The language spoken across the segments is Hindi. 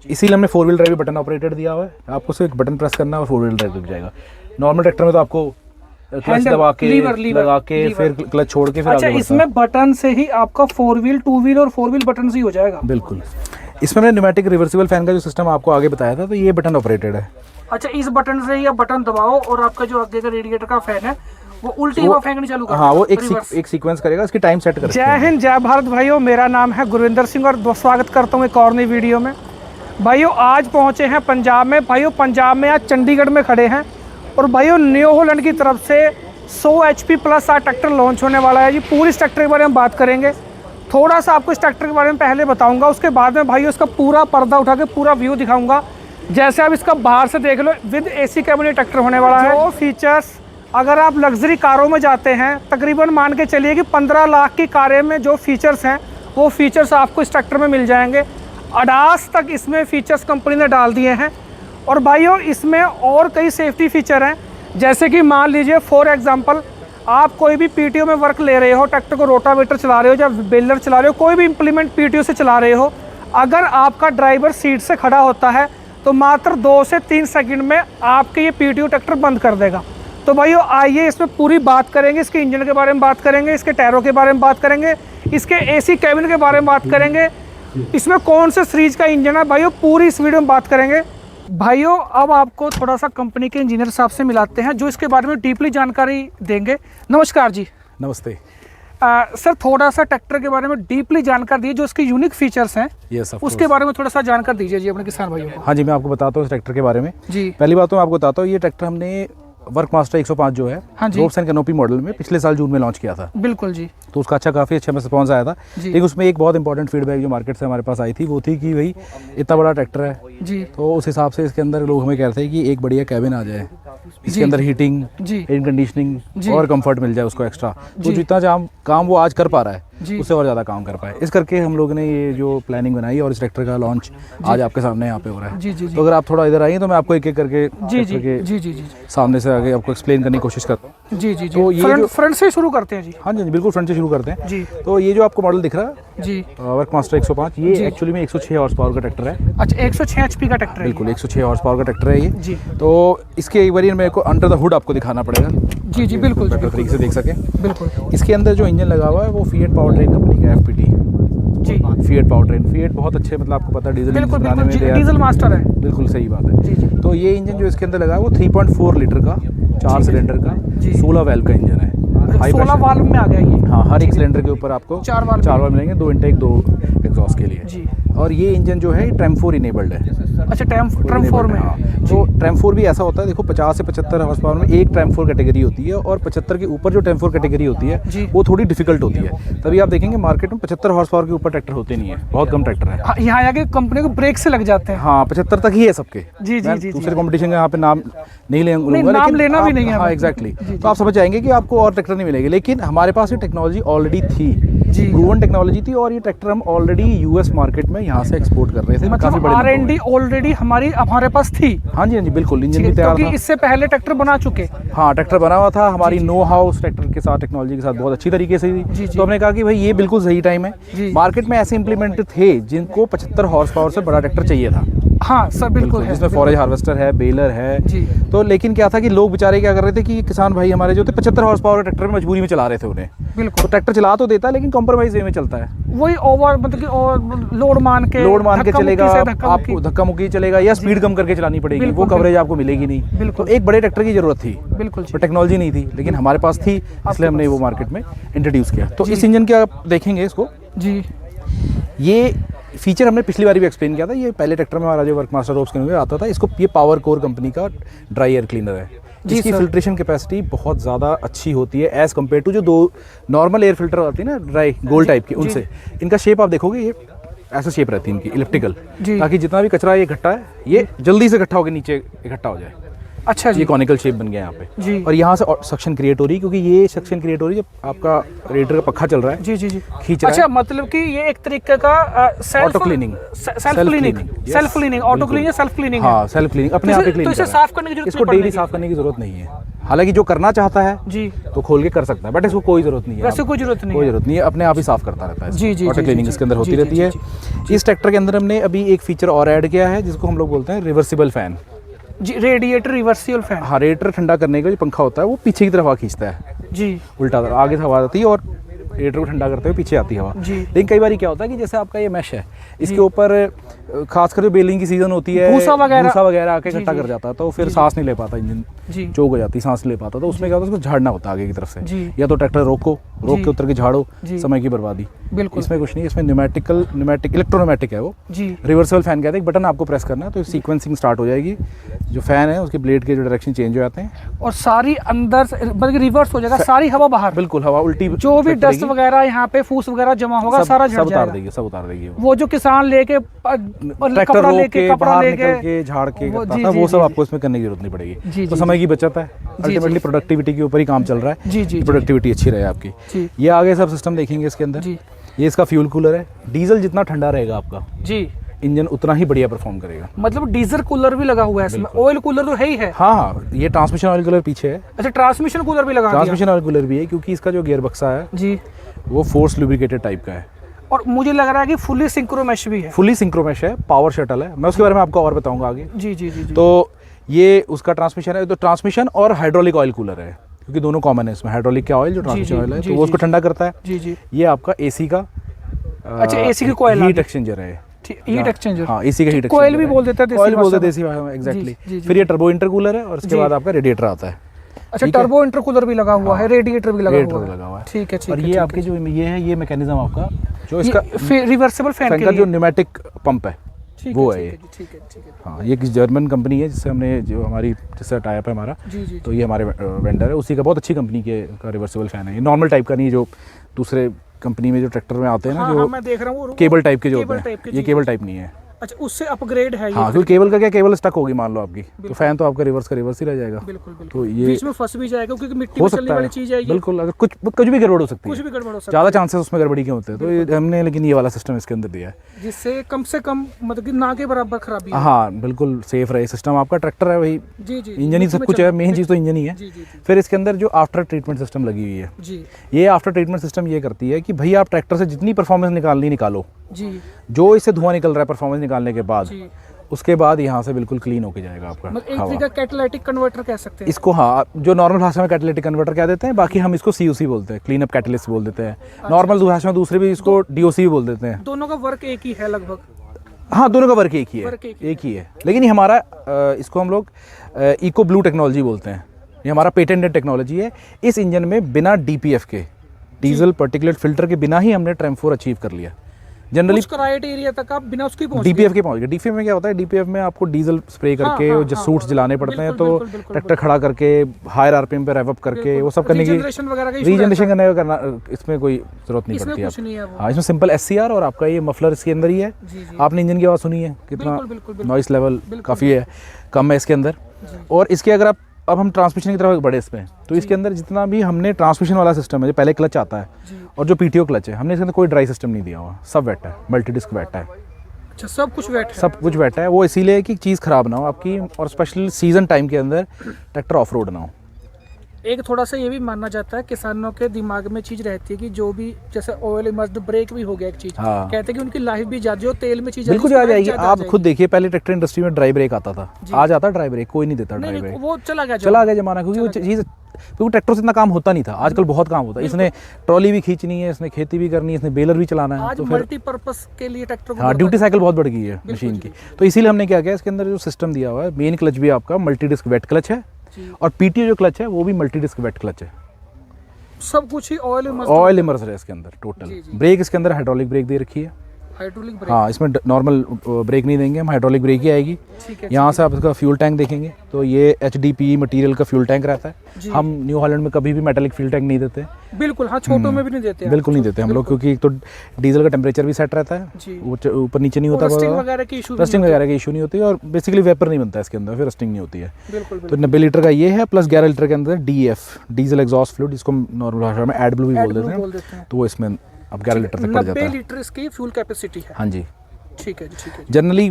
इसीलिए हमने 4 व्हील ड्राइव बटन ऑपरेटेड दिया हुआ है। आपको सिर्फ एक बटन प्रेस करना है और 4 व्हील ड्राइव दिख जाएगा। नॉर्मल ट्रैक्टर में तो आपको क्लच दबा के लगा के फिर क्लच छोड़ के फिर अच्छा, इसमें बटन से ही आपका 4 व्हील 2 व्हील और 4 व्हील बटन से ही हो जाएगा। बिल्कुल। इसमें मैंने न्यूमेटिक रिवर्सिबल फैन का जो सिस्टम आपको आगे बताया था, तो ये बटन ऑपरेटेड है। अच्छा, इस बटन से ही आप बटन दबाओ और आपका जो आगे का रेडिएटर का फैन है वो उल्टी हवा फेंकनी चालू कर देगा। हाँ, वो एक सीक्वेंस करेगा, इसकी टाइम सेट करेगा। जय हिंद, जय भारत भाइयों, मेरा नाम है गुरविंदर सिंह और स्वागत करता हूँ एक और नई वीडियो में। भाइयों आज पहुँचे हैं पंजाब में। भाइयों पंजाब में आज चंडीगढ़ में खड़े हैं और भाइयों न्यू हॉलैंड की तरफ से 100 HP प्लस ट्रैक्टर लॉन्च होने वाला है जी। पूरी इस ट्रैक्टर के बारे में बात करेंगे। थोड़ा सा आपको इस ट्रैक्टर के बारे में पहले बताऊंगा, उसके बाद में भाइयों इसका पूरा पर्दा उठा के पूरा व्यू दिखाऊंगा। जैसे आप इसका बाहर से देख लो, विद AC कैबिन ट्रैक्टर होने वाला है। जो फीचर्स अगर आप लग्जरी कारों में जाते हैं, तकरीबन मान के चलिए कि 15 लाख की कारें में जो फीचर्स हैं वो फीचर्स आपको इस ट्रैक्टर में मिल जाएंगे। ADAS तक इसमें फीचर्स कंपनी ने डाल दिए हैं। और भाइयों इसमें और कई सेफ्टी फीचर हैं, जैसे कि मान लीजिए फॉर एग्जांपल आप कोई भी PTO में वर्क ले रहे हो, ट्रैक्टर को रोटावेटर चला रहे हो या बेलर चला रहे हो, कोई भी इम्प्लीमेंट PTO से चला रहे हो, अगर आपका ड्राइवर सीट से खड़ा होता है तो मात्र 2 से 3 सेकंड में आपके ये PTO ट्रैक्टर बंद कर देगा। तो भाइयों आइए इसमें पूरी बात करेंगे, इसके इंजन के बारे में बात करेंगे, इसके टायरों के बारे में बात करेंगे, इसके AC कैबिन के बारे में बात करेंगे, इसमें कौन से सीरीज का इंजन है भाइयों, पूरी इस वीडियो में बात करेंगे। भाइयों अब आपको थोड़ा सा कंपनी के इंजीनियर साहब से मिलाते हैं जो इसके बारे में डीपली जानकारी देंगे। नमस्कार जी। नमस्ते सर, थोड़ा सा ट्रैक्टर के बारे में डीपली जानकारी दीजिए, जो इसके यूनिक फीचर्स हैं उसके बारे में थोड़ा सा जानकारी दीजिए जी अपने किसान भाइयों को। हाँ जी, मैं आपको बताता हूँ इस ट्रैक्टर के बारे में जी। पहली बात तो मैं आपको बताता हूँ, ये ट्रैक्टर हमने वर्कमास्टर 105 जो है रोप्स एंड कैनोपी मॉडल में पिछले साल जून में लॉन्च किया था। बिल्कुल जी। तो उसका काफ़ी अच्छा रिस्पॉन्स आया था। लेकिन उसमें एक बहुत इंपॉर्टेंट फीडबैक जो मार्केट से हमारे पास आई थी वो थी कि भाई इतना बड़ा ट्रैक्टर है जी, तो उस हिसाब से इसके अंदर लोग हमें कह रहे थे कि एक बढ़िया कैबिन आ जाए, इसके अंदर हीटिंग, एयर कंडीशनिंग और कंफर्ट मिल जाए उसको एक्स्ट्रा। तो जितना काम वो आज कर पा रहा है उससे और ज़्यादा काम कर पाए, इस करके हम लोग ने ये जो प्लानिंग बनाई और इस ट्रैक्टर का लॉन्च आज आपके सामने यहाँ पे हो रहा है। जी जी। तो अगर आप थोड़ा इधर आइए तो मैं आपको एक एक करके जी जी जी जी जी सामने से आगे आपको एक्सप्लेन करने की कोशिश करता हूँ। जी जी। तो ये फ्रंट से शुरू करते हैं जी। हाँ जी, बिल्कुल फ्रंट से शुरू करते हैं जी। तो ये जो आपको मॉडल दिख रहा है जी, वर्कमास्टर 105, ये एक्चुअली में 106 हॉर्स पावर का ट्रैक्टर है। अच्छा, 106 HP का ट्रैक्टर है। बिल्कुल 106 हॉर्स पावर का ट्रैक्टर है ये जी। तो इसके एक बार मेरे को अंडर द हुड आपको दिखाना पड़ेगा। जी जी बिल्कुल, बेटर तरीके से देख सके। बिल्कुल। इसके अंदर जो इंजन लगा हुआ है वो फिएट पावर ट्रेन कंपनी का FPT जी। फिएट पावर ट्रेन, फिएट बहुत अच्छे, मतलब आपको पता है डीजल बिल्कुल बनाने में डीजल मास्टर है। बिल्कुल सही बात है। जी जी। तो ये इंजन जो इसके अंदर लगा है वो 3.4 लीटर का 4 सिलेंडर का 16 वाल्व का इंजन है। 16 वाल्व में आ गया ये। हाँ, हर एक सिलेंडर के ऊपर आपको 4 वाल्व मिलेंगे, 2 इनटेक 2 एग्जॉस्ट के लिए जी। और ये इंजन जो है ट्रैम 4 इनेबल्ड है। अच्छा, ट्रैम 4 में। हाँ, तो ट्रैम 4 भी ऐसा होता है, देखो 50 से 75 हॉर्स पावर में एक ट्रैम 4 कैटेगरी होती है और 75 के ऊपर जो ट्रैम 4 कैटेगरी होती है वो थोड़ी डिफिकल्ट होती है। तभी आप देखेंगे मार्केट में 75 हॉर्स पावर के ऊपर ट्रैक्टर होते नहीं है, बहुत कम ट्रैक्टर है। यहाँ आके कंपनी को ब्रेक से लग जाते हैं। हाँ, 75 तक ही है सबके। जी जी जी। दूसरे कंपटीशन का यहाँ पे नाम नहीं लेंगे, नाम लेना भी नहीं है। हाँ एग्जैक्टली। तो आप समझ जाएंगे कि आपको और ट्रैक्टर नहीं मिलेगी, लेकिन हमारे पास ये टेक्नोलॉजी ऑलरेडी थी, प्रूवन टेक्नोलॉजी थी और ये ट्रैक्टर हम ऑलरेडी US मार्केट में यहाँ से एक्सपोर्ट कर रहे थे। मतलब R&D ऑलरेडी हमारे पास थी। हाँ जी, हाँ जी बिल्कुल, इंजन भी तैयार था। इससे पहले ट्रैक्टर बना चुके। हाँ, ट्रैक्टर बना हुआ था, हमारी नो हाउस ट्रैक्टर के साथ टेक्नोलॉजी के साथ बहुत अच्छी तरीके से थी। तो हमने कहा कि भाई ये बिल्कुल सही टाइम है। मार्केट में ऐसे इंप्लीमेंट थे जिनको 75 हॉर्स पावर से बड़ा ट्रैक्टर चाहिए था। हाँ सर बिल्कुल है, जिसमें फॉरेज हार्वेस्टर है, बेलर है जी। तो लेकिन क्या था कि लोग बेचारे क्या कर रहे थे कि किसान भाई हमारे जो थे 75 हॉर्स पावर ट्रैक्टर में मजबूरी में चला रहे थे उन्हें। बिल्कुल। तो ट्रैक्टर चला तो देता है लेकिन कॉम्प्रोमाइज वे में चलता है, वही ओवर मतलब कि लोड मान के चलेगा, आपको धक्का मुक्की चलेगा या स्पीड कम करके चलानी पड़ेगी, वो कवरेज आपको मिलेगी नहीं। तो एक बड़े ट्रैक्टर की जरूरत थी, बिल्कुल, टेक्नोलॉजी नहीं थी, लेकिन हमारे पास थी, इसलिए हमने वो मार्केट में इंट्रोड्यूस किया। तो इस इंजन के आप देखेंगे इसको जी, ये फीचर हमने पिछली बार भी एक्सप्लेन किया था। ये पहले ट्रैक्टर में हमारा जो वर्कमास्टर रोप्स के आता था, इसको ये पावर कोर कंपनी का ड्राई एयर क्लीनर है, जिसकी फिल्ट्रेशन कैपेसिटी बहुत ज़्यादा अच्छी होती है एज़ कम्पेयर टू जो 2 नॉर्मल एयर फिल्टर आती है ना ड्राई गोल टाइप की, उनसे। इनका शेप आप देखोगे ये ऐसा शेप रहती है इनकी, इलिप्टिकल, ताकि जितना भी कचरा ये इकट्ठा है ये जल्दी से इकट्ठा होकर नीचे इकट्ठा हो जाए। अच्छा जी, ये कॉनिकल शेप बन गया यहाँ पे जी। और यहाँ से सक्शन क्रिएट हो रही है, क्योंकि ये सक्शन क्रिएट हो रही है जब आपका रेडिएटर का पक्खा चल रहा है। जी जी जी, खींच रहा है। अच्छा, मतलब कि ये एक तरीके का auto cleaning, self cleaning, auto cleaning, self cleaning. हाँ, सेल्फ क्लीनिंग, अपने आप ही क्लीन। तो इसे साफ करने की जरूरत, इसको डेली साफ करने की जरूरत नहीं है। हालांकि जो करना चाहता है जी तो खोल के कर सकता है, बट इसको कोई ज़रूरत नहीं है। वैसे कोई ज़रूरत नहीं कोई है। ज़रूरत नहीं है, अपने आप ही साफ़ करता रहता है। जी, जी, वाटर जी, क्लीनिंग जी, इसके अंदर जी, होती जी, रहती जी, है। जी, इस ट्रैक्टर के अंदर हमने अभी एक फीचर और ऐड किया है जिसको हम लोग बोलते हैं रिवर्सिबल फ़ैन। जी, रेडिएटर रिवर्सिबल फैन। हाँ, रेडिएटर ठंडा करने का जो पंखा होता है वो पीछे की तरफ हवा खींचता है, जी उल्टा आगे से हवा आती है और रेडिएटर को ठंडा करते हुए पीछे आती है हवा। जी। लेकिन कई बार क्या होता है कि जैसे आपका ये मैश है, इसके ऊपर खासकर जो बेलिंग की सीजन होती है, भूसा वगैरह आके जी, इकट्ठा जी। कर जाता है, तो फिर सांस नहीं ले पाता इंजन, जी चोक हो जाती, सांस नहीं ले पाता। तो उसमें क्या होता है, उसको झाड़ना होता है आगे की तरफ से, जी। या तो ट्रैक्टर रोक जी। के उतर के झाड़ो, जी। समय की बर्बादी। बिल्कुल। इसमें कुछ नहीं, इसमें न्यूमेटिक इलेक्ट्रोनोमैटिक है वो। जी रिवर्सिबल फैन कहते हैं, एक बटन आपको प्रेस करना है तो सीक्वेंसिंग स्टार्ट हो जाएगी, जो फैन है उसके ब्लेड के जो डायरेक्शन चेंज हो जाते हैं और सारी अंदर बल्कि रिवर्स हो जाएगा, सारी हवा बाहर, बिल्कुल हवा उल्टी, जो भी डस्ट वगैरह यहाँ पे फूस वगैरह जमा होगा सारा झड़ सब उतार जाएगा। देगी, सब उतार देगी। वो जो किसान लेके ट्रैक्टर कपड़ा रोक लेके के कपड़ा बाहर लेके निकल के झाड़ के वो- करता जी, था, जी, वो सब जी, आपको इसमें करने की जरूरत नहीं पड़ेगी। जी, तो जी, समय की बचत है, जी, अल्टीमेटली प्रोडक्टिविटी के ऊपर ही काम चल रहा है। जी, जी, जी। प्रोडक्टिविटी अच्छी रहे आपकी। जी ये आगे सब सिस्टम देखेंगे इसके अंदर। जी ये इसका फ्यूल कूलर है। डीजल जितना ठंडा रहेगा आपका, जी, इंजन उतना ही बढ़िया परफॉर्म करेगा। मतलब डीजल कूलर भी लगा हुआ है इसमें, ऑयल कूलर तो है ही है। हाँ, ये ट्रांसमिशन ऑयल कूलर पीछे है। अच्छा, ट्रांसमिशन कूलर भी लगा दिया। ट्रांसमिशन ऑयल कूलर भी है क्योंकि इसका जो गियर बक्सा है जी, वो फोर्स लुब्रिकेटेड टाइप का है। और मुझे लग रहा है कि फुली सिंक्रोमेश भी है। फुली सिंक्रोमेश है, पावर शटल है, मैं उसके बारे में आपको और बताऊंगा आगे। जी जी जी जी। तो ये उसका ट्रांसमिशन है, तो ट्रांसमिशन और हाइड्रोलिक ऑयल कूलर है क्योंकि दोनों कॉमन है इसमें। हाइड्रोलिक का ऑयल जो ट्रांसमिशन जी, ऑयल है जी, तो वो उसको जी। ठंडा करता है। जी जी। ये आपका एसी का अच्छा, एसी की कोयल हीट एक्सचेंजर है। Heat exchanger. हाँ, एसी का हीट कोयल भी बोल देते हैं, कोयल बोलते हैं देसी देसी भाषा में, एग्जैक्टली। जी, जी। फिर ये टर्बो इंटरकूलर है और उसके जी। बाद आपका रेडिएटर आता है। अच्छा, ठीक है? टर्बो इंटरकूलर भी लगा हुआ है, रेडिएटर भी लगा रेडिएटर हुआ है। लगा हुआ है। ठीक है, ठीक और है, ये ठीक आपके जो ये है, ये मैकेनिज्म आपका जो है। इसका ये रिवर्सिबल फैन फैन के का जो लिए। न्यूमेटिक पंप है ठीक वो है, है ये। ठीक है, ठीक है, ठीक है। हाँ, ये एक जर्मन कंपनी है जिससे हमने जो हमारी जिससे टाइप है हमारा, जी जी। तो ये हमारे वेंडर है उसी का, बहुत अच्छी कंपनी के का रिवर्सिबल फैन है। ये नॉर्मल टाइप का नहीं है जो दूसरे कंपनी में जो ट्रैक्टर में आते हैं ना, हाँ, जो हाँ, मैं देख रहा हूँ वो केबल टाइप के जो केबल होते टाइप के, हैं, ये जी, केबल जी। टाइप नहीं है। अच्छा, उससे अपग्रेड है ये। हाँ, क्योंकि केबल का क्या, केबल स्टक होगी मान लो आपकी, तो फैन तो आपका रिवर्स का रिवर्स ही रह जाएगा। बिल्कुल तो बिल्कुल। ये बीच में फंस भी जाएगा क्योंकि मिट्टी हो में चलने सकता वाली है, चीज है ये। बिल्कुल, अगर कुछ भी गड़बड़ हो सकती कुछ है, भी गड़बड़ हो सकता ज़्यादा चांसेस उसमें गड़बड़ी के होते हैं, तो ये हमने लेकिन ये वाला सिस्टम इसके अंदर दिया है है, जिससे कम से कम मतलब कि ना के बराबर खराबी हो। हाँ, बिल्कुल सेफ रहे सिस्टम। आपका ट्रैक्टर है वही, जी जी। इंजन ही सब कुछ है, मेन चीज़ तो इंजन ही है। जी जी जी फिर इसके अंदर जो आफ्टर ट्रीटमेंट सिस्टम लगी हुई है, जी ये आफ्टर ट्रीटमेंट सिस्टम ये करती है कि भाई आप ट्रैक्टर से जितनी परफॉर्मेंस निकालो, जी जो इससे धुआं निकल रहा है परफॉर्मेंस निकालने के बाद, जी। उसके बाद यहाँ से बिल्कुल क्लीन होके जाएगा आपका मतलब एक हवा। तरीका कैटालिटिक कन्वर्टर कह सकते हैं इसको, हाँ, जो नॉर्मल भाषा में कैटालिटिक कन्वर्टर कह देते हैं, बाकी हम इसको COC बोलते हैं, क्लीन अप कैटलिस्ट बोल देते हैं। नॉर्मल भाषा में दूसरे भी इसको DOC भी बोल देते हैं। दोनों का वर्क एक ही है लगभग। हाँ, दोनों का वर्क एक ही है, वर्क एक ही है। लेकिन ये हमारा इसको हम लोग इको ब्लू टेक्नोलॉजी बोलते हैं। ये हमारा पेटेंटेड टेक्नोलॉजी है। इस इंजन में बिना DPF के, डीजल पार्टिकुलेट फिल्टर के बिना ही हमने TREM 4 अचीव कर लिया। जनरली उस क्राइटेरिया तक आप बिना उसके पहुंच DPF के पहुंच गए। DPF में क्या होता है, DPF में आपको डीजल स्प्रे करके हाँ, जो हाँ, सूट्स हाँ, जलाने पड़ते हैं, बिल्कुल, तो बिल्कुल, बिल्कुल, ट्रैक्टर खड़ा करके हायर RPM पे रेव अप करके वो सब करने की रीजनरेशन वगैरह का issue रीजनरेशन रहता करने का करना, इसमें कोई जरूरत नहीं इसमें पड़ती कुछ नहीं है आप। वो। हाँ, इसमें सिंपल SCR और आपका ये मफलर इसके अंदर ही है। जी जी। आपने इंजन की आवाज़ सुनी है कितना बिल्कुल, बिल्कुल, बिल्कुल। नॉइस लेवल बिल्कुल, काफ़ी है, कम है इसके अंदर। और इसके अगर आप, अब हम ट्रांसमिशन की तरफ बढ़े इसमें, तो इसके अंदर जितना भी हमने ट्रांसमिशन वाला सिस्टम है, जो पहले क्लच आता है जी। और जो PTO क्लच है, हमने इसके अंदर कोई ड्राई सिस्टम नहीं दिया हुआ, सब वेट है, मल्टी डिस्क वेट है, अच्छा, सब कुछ वेट है। सब कुछ वेट है। वो इसीलिए कि चीज़ ख़राब ना हो आपकी, और स्पेशली सीजन टाइम के अंदर ट्रैक्टर ऑफ रोड ना हो। एक थोड़ा सा ये भी मानना जाता है, किसानों के दिमाग में चीज रहती है कि जो भी जैसे ऑयल इमर्स्ड ब्रेक भी हो गया एक चीज, हाँ। कहते हैं कि उनकी लाइफ भी ज्यादा, जो तेल में चीज बिल्कुल आ जाएगी। आप खुद देखिए, पहले ट्रैक्टर इंडस्ट्री में ड्राई ब्रेक आता था, आज आता ड्राई ब्रेक, कोई नहीं देता ड्राई ब्रेक, वो चला गया जमाना, क्योंकि वो चीज़, क्योंकि ट्रैक्टर से इतना काम होता नहीं था। आजकल बहुत काम होता है, इसने ट्रॉली भी खींचनी है, इसने खेती भी करनी है, इसने बेलर भी चलाना है, आज तो फिर मल्टीपर्पज के लिए ट्रैक्टर को हाँ, ड्यूटी साइकिल बहुत बढ़ गई है मशीन की। तो इसीलिए हमने क्या किया, इसके अंदर जो सिस्टम दिया हुआ है, मेन क्लच भी आपका मल्टी डिस्क वेट क्लच है, जी। और PTO जो क्लच है वो भी मल्टी डिस्क वेट क्लच है। सब कुछ ही ऑयल इमर्सर है इसके अंदर टोटल। जी, जी। ब्रेक इसके अंदर हाइड्रोलिक ब्रेक दे रखी है। Hydraulic brake. हाँ, इसमें नॉर्मल ब्रेक नहीं देंगे हम, हाइड्रोलिक ब्रेक ही आएगी। ठीक है। यहाँ से आप इसका फ्यूल टैंक देखेंगे तो ये HDPE मटेरियल का फ्यूल टैंक रहता जी। है। हम न्यू हॉलैंड में कभी भी मेटालिक फ्यूल टैंक नहीं देते, बिल्कुल। हाँ, छोटों में भी नहीं देते हैं। बिल्कुल नहीं देते हम लोग, क्योंकि एक तो डीजल का टेम्परेचर भी सेट रहता है, जी। वो ऊपर नीचे नहीं होता, रस्टिंग वगैरह की इशू रस्टिंग वगैरह की इशू नहीं होती, और बेसिकली वेपर नहीं बनता है इसके अंदर, फिर रस्टिंग नहीं होती है। बिल्कुल तो 90 लीटर का ये है, प्लस 11 लीटर के अंदर DEF, डीजल एग्जॉस्ट फ्लूइड, जिसको नॉर्मल भाषा में एडब्लू भी बोल देते हैं, तो वो इसमें अब 11 लीटर तक पड़ जाता 90 है। लीटर इसकी फ्यूल कैपेसिटी है। हाँ जी। ठीक है जी, ठीक है। जनरली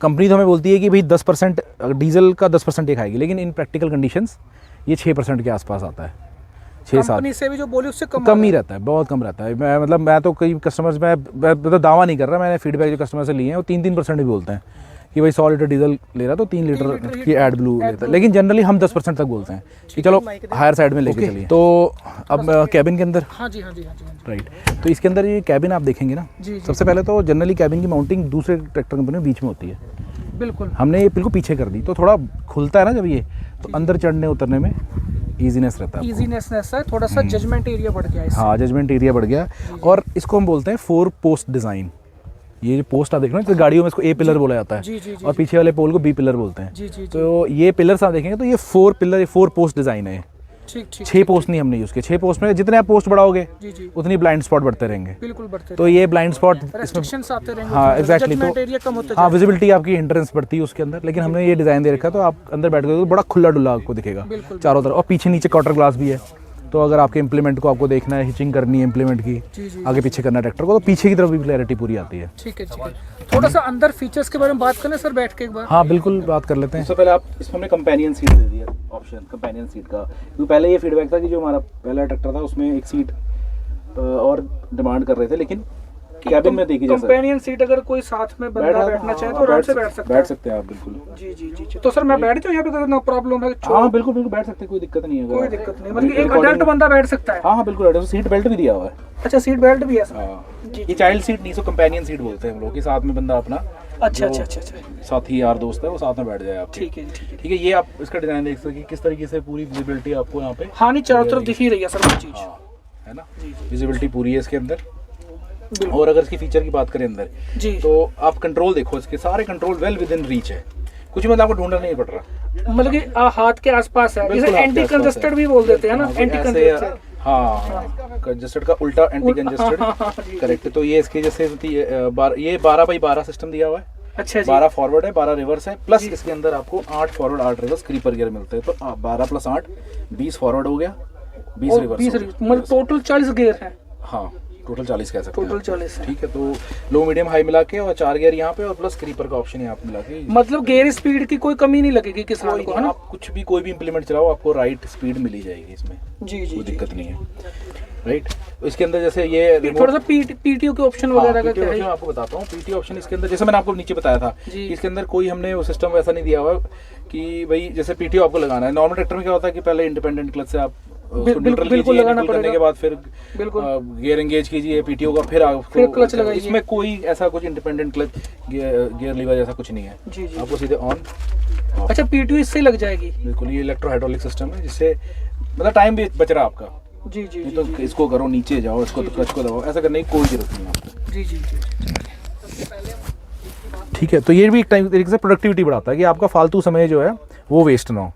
कंपनी तो हमें बोलती है कि भाई 10% डीजल का 10% ये खाएगी, लेकिन इन प्रैक्टिकल कंडीशंस ये 6% के आसपास आता है, 6-7 कंपनी से भी जो बोली उससे कम ही रहता है, बहुत कम रहता है। मैं तो कई कस्टमर्स मैं तो दावा नहीं कर रहा, मैंने फीडबैक जो कस्टमर से लिए हैं वो 3% भी बोलते हैं कि भाई 100 लीटर डीजल ले रहा तो 3 लीटर की एड ब्लू लेता है, लेकिन जनरली हम 10% तक बोलते हैं कि चलो हायर साइड में लेके चलिए। तो अब कैबिन के अंदर, हाँ जी हाँ जी हाँ जी राइट, तो इसके अंदर ये कैबिन आप देखेंगे ना, सबसे पहले तो जनरली कैबिन की माउंटिंग दूसरे ट्रैक्टर कंपनी में बीच में होती है, बिल्कुल हमने ये बिल्कुल पीछे कर दी, तो थोड़ा खुलता है ना जब ये, तो अंदर चढ़ने उतरने में ईजीनेस रहता है, इजीनेस है, थोड़ा सा जजमेंट एरिया बढ़ गया है। हाँ, जजमेंट एरिया बढ़ गया। और इसको हम बोलते हैं 4 पोस्ट डिज़ाइन। ये जो पोस्ट आप देख रहे हैं, तो गाड़ियों में इसको ए पिलर बोला जाता है और पीछे वाले पोल को बी पिलर बोलते हैं। तो ये पिलर्स आप देखेंगे तो ये 4 पिलर, 4 पोस्ट डिज़ाइन है। ठीक ठीक 6 पोस्ट नहीं हमने यूज़ किए। 6 पोस्ट में जितने आप पोस्ट बढ़ाओगे उतनी ब्लाइंड स्पॉट बढ़ते रहेंगे, बिल्कुल बढ़ते, तो ये ब्लाइंड स्पॉट रेस्ट्रिक्शंस आते रहेंगे। हाँ एग्जैक्टली, जजमेंट एरिया कम होता तो हाँ विजिबिलिटी आपकी हिंड्रेंस बढ़ती है उसके अंदर, लेकिन हमने ये डिज़ाइन दे रखा है तो आप अंदर बैठ गए तो बड़ा खुला डुला आपको दिखेगा चारों तरफ, और पीछे नीचे क्वार्टर ग्लास भी है, तो अगर आपके इम्प्लीमेंट को आपको देखना है, हिचिंग करनी है इम्प्लीमेंट की, आगे पीछे करना है ट्रैक्टर को, तो पीछे की तरफ भी क्लैरिटी पूरी आती है। ठीक है ठीक है। थोड़ा सा अंदर फीचर्स के बारे में बात करें सर बैठ के एक बार। हाँ बिल्कुल, बात कर लेते हैं। सबसे पहले आप इसमें हमने कंपेनियन सीट दे दिया, ऑप्शन कंपेनियन सीट का, क्योंकि पहले ये फीडबैक था कि जो हमारा पहला ट्रैक्टर था उसमें एक सीट और डिमांड कर रहे थे, लेकिन कैबिन में देखिए कंपेनियन सीट अगर कोई साथ में बंदा बैठना चाहे तो आराम से बैठ सकते हैं आप, बिल्कुल। जी जी जी। तो सर मैं बैठ जाऊँ यहाँ पे, नो प्रॉब्लम है? हाँ बिल्कुल बिल्कुल बैठ सकते हैं, कोई दिक्कत नहीं है, कोई दिक्कत नहीं, मतलब एक अडल्ट बंदा बैठ सकता है? हाँ हाँ बिल्कुल, सीट बेल्ट भी दिया हुआ है। अच्छा, सीट बेल्ट भी है सर? हाँ, ये चाइल्ड सीट नहीं, सो कंपेनियन सीट बोलते हैं हम लोग, के साथ में बंदा अपना अच्छा अच्छा अच्छा साथी यार दोस्त है वो साथ में बैठ जाए आप। ठीक है ठीक है ठीक है। ये आप इसका डिजाइन देख सकते हैं किस तरीके से पूरी विजिबिलिटी आपको यहाँ पे, हाँ नहीं चारों तरफ दिख ही रही है सर वो चीज, है ना, विजिबिलिटी पूरी है इसके अंदर। और अगर इसकी फीचर की बात करें अंदर जी, तो आप कंट्रोल देखो, इसके सारे control well with in reach है, कुछ मतलब आपको ढूंढना नहीं पड़ रहा, मतलब कि हाथ के आसपास है। इसे एंटी कंजस्टेड भी बोल देते हैं ना, एंटी कंजस्टेड। हाँ, कंजस्टेड का उल्टा एंटी कंजस्टेड, करेक्ट। तो ये इसके जैसे ये 12x12 सिस्टम दिया हुआ है। अच्छा जी। 12 फॉरवर्ड है, 12 रिवर्स है, प्लस इसके अंदर आपको 8 फॉरवर्ड 8 रिवर्स क्रीपर गियर मिलते हैं, तो 12 + 8 20 फॉरवर्ड हो गया, 20 रिवर्स, मतलब टोटल 40 गियर है। हाँ टोटल 40 कह सकते हैं, टोटल 40 है। ठीक है। तो लो मीडियम हाई मिला के और 4 गियर यहाँ पे और प्लस क्रीपर का ऑप्शन यहाँ पे मिला के, मतलब गियर स्पीड की कोई कमी नहीं लगेगी किसान को, है ना? आप कुछ भी कोई भी इंप्लीमेंट चलाओ आपको राइट स्पीड मिली जाएगी इसमें, जी जी, कोई दिक्कत नहीं है, राइट। इसके अंदर जैसे ये थोड़ा सा पीटीओ के ऑप्शन वगैरह का क्या है, मैं आपको बताता हूँ। पीटीओ ऑप्शन इसके अंदर, जैसे मैंने आपको नीचे बताया था, इसके अंदर कोई हमने वो सिस्टम वैसा नहीं दिया हुआ कि भाई जैसे पीटीओ आपको लगाना है। नॉर्मल ट्रैक्टर में क्या होता है कि पहले इंडिपेंडेंट क्लच से आप बिल्कुल लगाना पड़ेगा, के बाद फिर गियर एंगेज कीजिए पीटीओ का, फिर क्लच लगाइए। इसमें कोई ऐसा कुछ इंडिपेंडेंट क्लच गियर लीवर जैसा कुछ नहीं है, आपको सीधे ऑन। अच्छा, पीटीओ इससे लग जाएगी? बिल्कुल, ये इलेक्ट्रो हाइड्रोलिक सिस्टम है, जिससे मतलब टाइम भी बच रहा है आपका। जी जी, तो इसको करो नीचे जाओ, इसको तो क्लच को दबाओ, ऐसा करने की कोई जरूरत नहीं है आपको। जी जी ठीक है। तो ये भी एक तरीके से प्रोडक्टिविटी बढ़ाता है कि आपका फालतू समय जो है वो वेस्ट ना हो,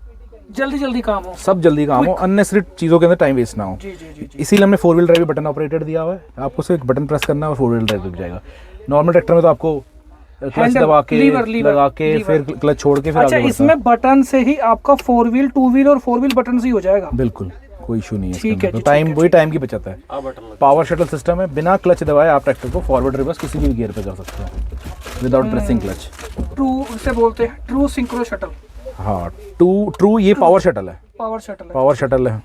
जल्दी काम हो, सब जल्दी काम हो, अननेसेसरी चीज़ों के अंदर टाइम वेस्ट ना हो। जी जी जी। इसीलिए हमने 4 व्हील ड्राइव बटन ऑपरेटेड दिया हुआ है, आपको सिर्फ बटन प्रेस करना है और 4 व्हील ड्राइव लग जाएगा। नॉर्मल ट्रैक्टर में तो आपको क्लच दबा के लगा के फिर क्लच छोड़ के फिर अच्छा, इसमें बटन से ही आपका 4 व्हील 2 व्हील और 4 व्हील बटन से ही हो जाएगा? बिल्कुल, कोई इशू नहीं है। ठीक है, तो टाइम वही टाइम की बचत है। पावर शटल सिस्टम है, बिना क्लच दबाए आप ट्रैक्टर को फॉरवर्ड रिवर्स किसी भी गियर पे कर सकते हैं विदाउट प्रेसिंग क्लच। ट्रू से बोलते हैं, ट्रू सिंक्रो शटल। हाँ, ट्रू ये पावर शटल है, पावर शटल है,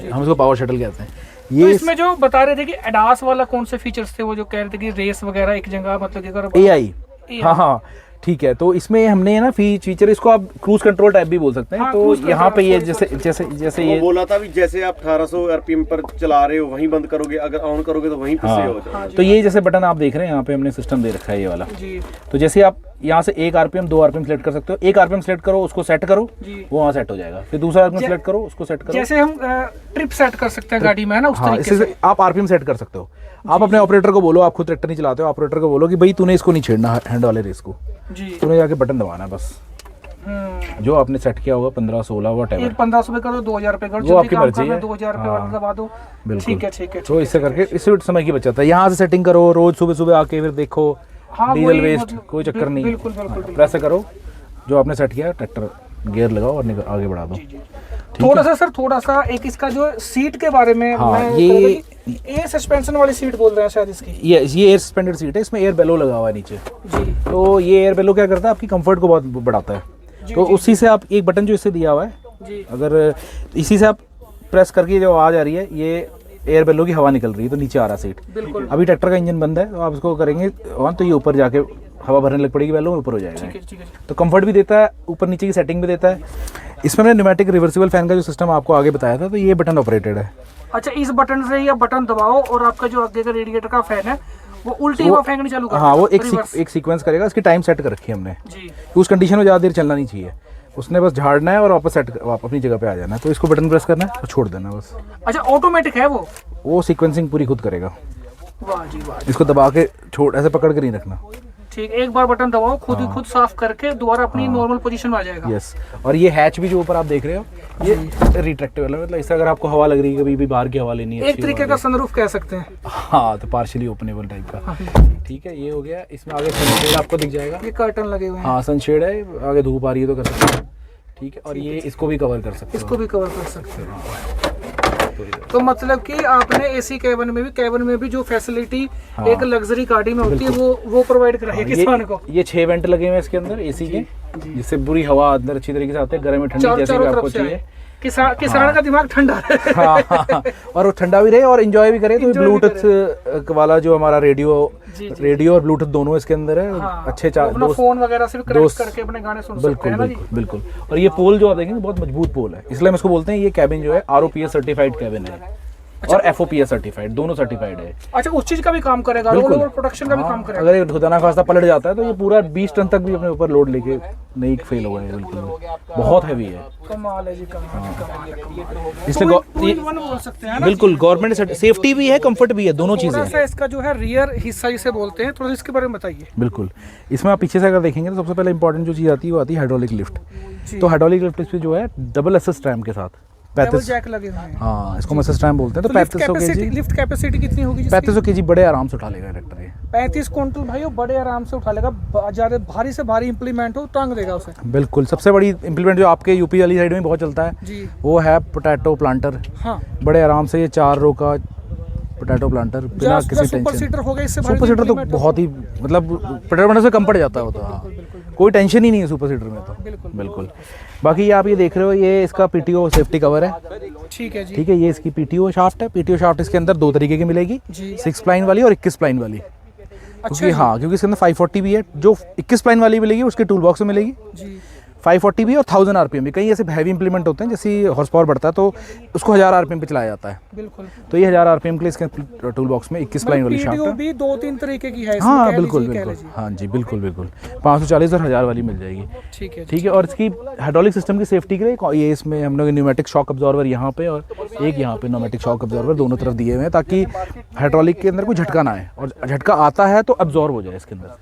हम इसको पावर शटल कहते हैं। ये तो इसमें जो बता रहे थे कि एडास वाला कौन से फीचर्स थे, वो जो कह रहे थे कि रेस वगैरह एक जगह, मतलब कि अगर AI, हाँ ठीक है। तो इसमें हमने ना फीचर, इसको आप क्रूज कंट्रोल टाइप भी बोल सकते हैं। तो यहाँ पे ये जैसे ये बोला था भी, जैसे आप 1800 RPM पर चला रहे हो वहीं बंद करोगे, अगर ऑन करोगे तो वहीं से हो जाएगा। तो ये जैसे बटन आप देख रहे हैं यहाँ पे हमने सिस्टम दे रखा है ये वाला जी। तो जैसे आप यहाँ से 1 RPM 2 RPM सेलेक्ट कर सकते हो, 1 RPM सेलेक्ट करो उसको सेट करो, वो वहाँ सेट हो जाएगा, फिर दूसरा RPM सेलेक्ट करो उसको सेट करो, जैसे हम ट्रिप सेट कर सकते हैं गाड़ी में, है ना, उस तरीके से आप RPM सेट कर सकते हो। आप अपने ऑपरेटर को बोलो, आप खुद ट्रैक्टर नहीं चलाते हो, ऑपरेटर को बोलो कि भाई तूने इसको नहीं छेड़ना, हैंड वाले रेस को जी, तूने जाके बटन दबाना है बस, जो आपने सेट किया होगा 1500-16 वॉटएवर, 1500 पे करो, 2000 पे करो, वो आपकी मर्जी है, 2000 पे दबा दो, ठीक है ठीक है। तो इससे करके इससे समय की बचत है। यहाँ से सेटिंग करो, रोज सुबह आके फिर देखो, डीजल वेस्ट कोई चक्कर नहीं, बिल्कुल बिल्कुल। प्रेस करो जो आपने सेट किया, ट्रैक्टर गियर लगाओ और आगे बढ़ा दो। थोड़ा सा एक इसका जो सीट के बारे में, ये एयर सस्पेंशन वाली सीट बोल रहे हैं शायद इसकी, ये एयर सस्पेंडेड सीट है, इसमें एयर बेलो लगा हुआ है नीचे जी। तो ये एयर बेलो क्या करता है, आपकी कंफर्ट को बहुत बढ़ाता है। तो उसी से आप एक बटन जो इससे दिया हुआ है, जी। अगर इसी से आप प्रेस करके जो आवाज़ आ रही है, ये एयर बेलो की हवा निकल रही है तो नीचे आ रहा सीट। बिल्कुल। अभी ट्रैक्टर का इंजन बंद है तो आप इसको करेंगे ऑन तो ये ऊपर जाके हवा भरने लग पड़ेगी, बेलो ऊपर हो जाएगा। ठीक है। तो कंफर्ट भी देता है, ऊपर नीचे की सेटिंग भी देता है। इसमें मैंने न्यूमेटिक रिवर्सिबल फैन का जो सिस्टम आपको आगे बताया था, तो ये बटन ऑपरेटेड है। अच्छा, इस बटन से या बटन दबाओ और आपका जो आगे का रेडिएटर का फैन है वो उल्टी हवा फेंकनी चालू कर हाँ, वो रिवर्स। एक सीक्वेंस करेगा। इसकी टाइम सेट कर रखी है हमने, जी। उस कंडीशन में ज़्यादा देर चलना नहीं चाहिए। उसने बस झाड़ना है और वापस अपनी जगह पे आ जाना है। तो इसको बटन प्रेस करना है और छोड़ देना बस। अच्छा, ऑटोमेटिक है वो सीक्वेंसिंग पूरी खुद करेगा। वाह जी वाह। इसको दबा के छोड़, ऐसे पकड़ के नहीं रखना। ठीक, एक बार बटन दबाओ, खुद ही खुद साफ करके दोबारा अपनी नॉर्मल पोजीशन में आ जाएगा। यस। और ये हैच भी जो ऊपर आप देख रहे हो, ये रिट्रैक्टेबल है। मतलब इससे अगर आपको हवा लग रही है, कभी भी बाहर की हवा लेनी है, एक तरीके का सनरूफ कह सकते हैं। हाँ, तो पार्शियली ओपनेबल टाइप का। ठीक है, ये हो गया। इसमें आगे सनशेड आपको दिख जाएगा। ये कर्टन लगे हुए हैं। हाँ, सनशेड है, आगे धूप आ रही है तो कर सकते हैं। ठीक है, और ये इसको भी कवर कर सकते हो। इसको भी कवर कर सकते हैं। तो मतलब कि आपने एसी कैबिन में भी जो फैसिलिटी एक लग्जरी गाड़ी में होती है वो प्रोवाइड कराई है किसान को। ये 6 वेंट लगे हुए हैं इसके अंदर एसी के, जिससे पूरी हवा अंदर अच्छी तरीके से आती है, गर्म में ठंडी जैसे भी आपको चाहिए। किसान का दिमाग ठंडा है। हाँ, और वो ठंडा भी रहे और एंजॉय भी करे। तो ब्लूटूथ वाला जो हमारा रेडियो और ब्लूटूथ दोनों इसके अंदर है। हाँ, अच्छे फोन वगैरह से भी कनेक्ट करके अपने गाने सुन सकते हैं ना जी। बिल्कुल। और ये पोल जो आप देखेंगे बहुत मजबूत पोल है, इसलिए हम इसको बोलते हैं ये कैबिन जो है ROPS सर्टिफाइड कैबिन है। अच्छा। और FOPS सर्टिफाइड, दोनों सर्टिफाइड है। अच्छा, उस चीज का भी काम करेगा, रोल ओवर प्रोडक्शन का भी काम करेगा। अगर ये खुदा ना खास्ता पलट जाता है तो ये पूरा 20 टन तक भी अपने ऊपर लोड लेके नहीं फेल होगा। बिल्कुल बहुत हैवी है। कमाल है जी, कमाल। इसलिए बोल सकते हैं ना। बिल्कुल, गवर्नमेंट सेफ्टी भी है, कंफर्ट भी है, दोनों चीजें थोड़ा हैं। सा इसका जो है रियर हिस्सा जिसे बोलते हैं, थोड़ा इसके बारे में बताइए। बिल्कुल, इसमें आप पीछे से अगर देखेंगे तो सबसे पहले इंपॉर्टेंट जो चीज़ आती है वो आती है हाइड्रोलिक लिफ्ट। तो हाइड्रोलिक लिफ्ट इसमें जो है डबल एसएस ट्रैम के साथ 35 जैक लगे हुए हैं। हाँ, इसको हम एसएस ट्रैम बोलते हैं। तो 3500 kg, लिफ्ट कैपेसिटी कितनी होगी? 3500 kg बड़े आराम से उठा लेगा ट्रैक्टर ये। 35 क्विंटल भाई वो बड़े आराम से उठा लेगा। ज़्यादा भारी से भारी इंप्लीमेंट हो टांग देगा उसे। बिल्कुल। सबसे बड़ी इंप्लीमेंट जो आपके यूपी वाली साइड में बहुत चलता है जी, वो है पोटैटो प्लांटर। हाँ, बड़े आराम से ये 4 रो का पोटैटो प्लांटर बिना किसी सुपर सीटर हो गया। इससे सुपर सीटर तो बहुत ही मतलब पोटैटो प्लांटर से कम पड़ जाता है वो तो। हाँ, कोई टेंशन ही नहीं है सुपर सीटर में तो। बिल्कुल। बाकी ये आप ये देख रहे हो, ये इसका PTO सेफ्टी कवर है। ठीक है जी। ठीक है, ये इसकी PTO शाफ्ट है। PTO शाफ्ट इसके अंदर 2 तरीके की मिलेगी, 6 स्प्लाइन वाली और 21 स्प्लाइन वाली। क्योंकि हाँ, क्योंकि इसके अंदर 540 भी है। जो 21 स्प्लाइन वाली मिलेगी उसके टूल बॉक्स में मिलेगी जी। 540 भी और 1000 RPM भी। कई ऐसे हैवी इंप्लीमेंट होते हैं, जैसे हॉर्स पावर बढ़ता है तो उसको 1000 RPM पे चलाया जाता है। बिल्कुल। तो ये 1000 RPM के लिए इसके टूल बॉक्स में 21 स्प्लाइन वाली शाफ्ट है। भी 2-3 तरीके की है। हाँ, बिल्कुल बिल्कुल। हाँ जी, बिल्कुल बिल्कुल। 540 और 1000 वाली मिल जाएगी। ठीक है, ठीक है। और इसकी हाइड्रोलिक सिस्टम की सेफ्टी के लिए ये इसमें हम लोग न्यूमेटिक शॉक अब्जॉर्वर यहाँ पे और एक यहाँ पे न्यूमेटिक शॉक अब्जॉर्वर दोनों तरफ दिए हुए हैं, ताकि हाइड्रोलिक के अंदर कोई झटका ना आए, और झटका आता है तो अब्जॉर्व हो जाए इसके अंदर।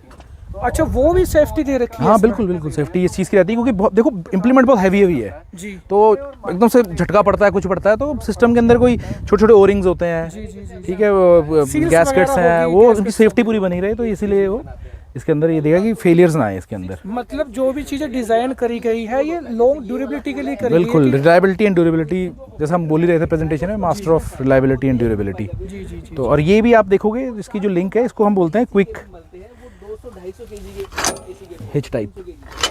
अच्छा, वो भी सेफ्टी दे रखी है? हाँ, बिल्कुल बिल्कुल। सेफ्टी इस चीज़ की रहती है क्योंकि देखो इंप्लीमेंट बहुत हैवी है जी। तो एकदम से झटका पड़ता है, कुछ पड़ता है तो सिस्टम के अंदर कोई छोटे छोटे ओरिंग्स होते हैं। ठीक है, गैसकेट्स हैं, वो उनकी सेफ्टी पूरी बनी रहे, तो इसीलिए वो इसके अंदर ये देगा कि फेलियर्स ना आए इसके अंदर। मतलब जो भी चीज़ें डिज़ाइन करी गई है ये लॉन्ग ड्यूरेबिलिटी के लिए करी गई है। बिल्कुल, रिलायबिलिटी एंड ड्यूरेबिलिटी, जैसा हम बोल ही रहे थे प्रेजेंटेशन में, master of reliability and durability. जी। तो और ये भी आप देखोगे इसकी जो लिंक है, इसको हम बोलते हैं क्विक हिच टाइप।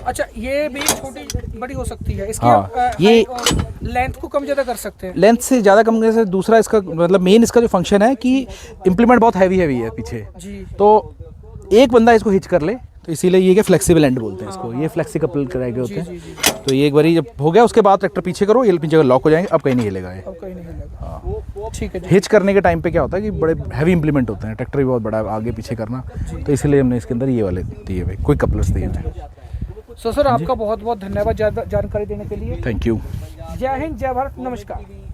अच्छा, ये भी छोटी बड़ी हो सकती है इसकी। हाँ, ये लेंथ को कम ज़्यादा कर सकते हैं। लेंथ से ज़्यादा कम करने से दूसरा इसका मतलब मेन इसका जो फंक्शन है कि इम्प्लीमेंट बहुत हैवी है पीछे जी। तो एक बंदा इसको हिच कर ले, तो इसीलिए ये क्या फ्लेक्सिबल एंड बोलते हैं इसको। ये फ्लेक्सी कपल कराए गए होते हैं। तो ये एक बारी जब हो गया उसके बाद ट्रैक्टर पीछे करो, ये पीछे लॉक हो जाएंगे, अब कहीं नहीं हिलेगा ये। हाँ, ठीक है। हिच करने के टाइम पे क्या होता है कि बड़े हैवी इंप्लीमेंट होते हैं, ट्रैक्टर भी बहुत बड़ा है, आगे पीछे करना, तो इसीलिए हमने इसके अंदर ये वाले दिए हुए क्विक कपलर्स दिए हुए। सो सर, आपका बहुत बहुत धन्यवाद जानकारी देने के लिए। Thank you. जय हिंद, जय भारत, नमस्कार।